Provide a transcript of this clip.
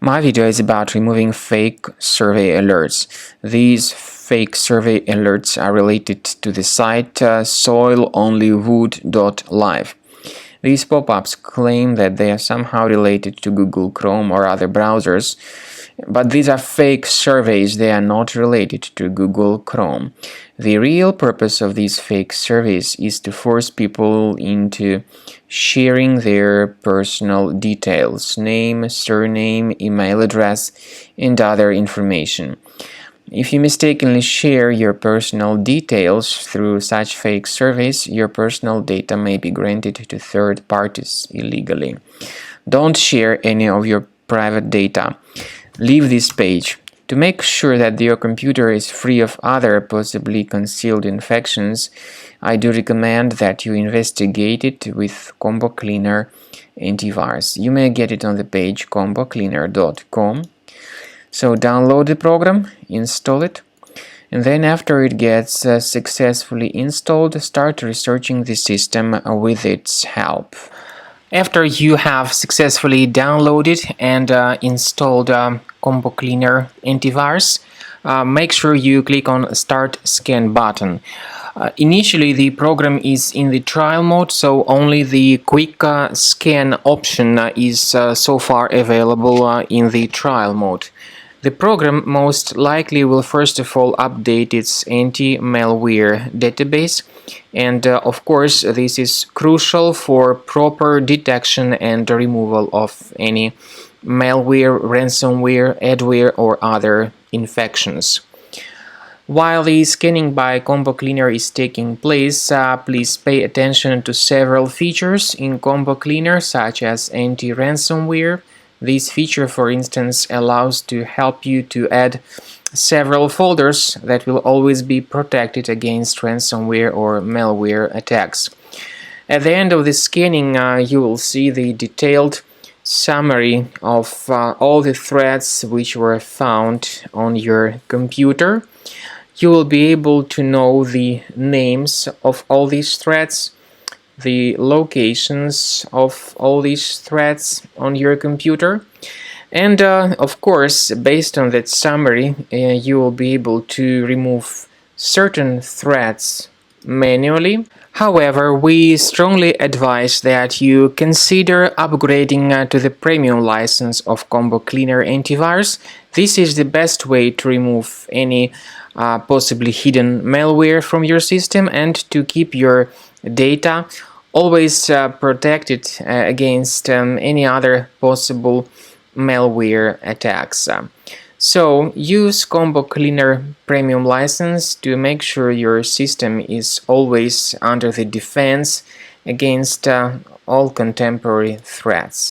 My video is about removing fake survey alerts. These fake survey alerts are related to the site Soilonlywood.live. These pop-ups claim that they are somehow related to Google Chrome or other browsers, but these are fake surveys. They are not related to Google Chrome. The real purpose of these fake surveys is to force people into sharing their personal details, name, surname, email address, and other information. If you mistakenly share your personal details through such fake surveys, your personal data may be granted to third parties illegally. Don't share any of your private data. Leave this page. To make sure that your computer is free of other possibly concealed infections, I do recommend that you investigate it with Combo Cleaner antivirus. You may get it on the page combocleaner.com. So download the program, install it, and then after it gets successfully installed, start researching the system with its help. After you have successfully downloaded and installed Combo Cleaner antivirus, make sure you click on Start Scan button. Initially, the program is in the trial mode, so only the quick scan option is so far available in the trial mode. The program most likely will first of all update its anti-malware database, and of course this is crucial for proper detection and removal of any malware, ransomware, adware or other infections. While the scanning by Combo Cleaner is taking place, please pay attention to several features in Combo Cleaner such as anti-ransomware. This feature, for instance, allows to help you to add several folders that will always be protected against ransomware or malware attacks. At the end of the scanning, you will see the detailed summary of all the threats which were found on your computer. You will be able to know the names of all these threats, the locations of all these threats on your computer, and of course, based on that summary, you will be able to remove certain threats manually. However, we strongly advise that you consider upgrading to the premium license of Combo Cleaner antivirus. This is the best way to remove any possibly hidden malware from your system and to keep your data always protected against any other possible malware attacks. So use Combo Cleaner Premium license to make sure your system is always under the defense against all contemporary threats.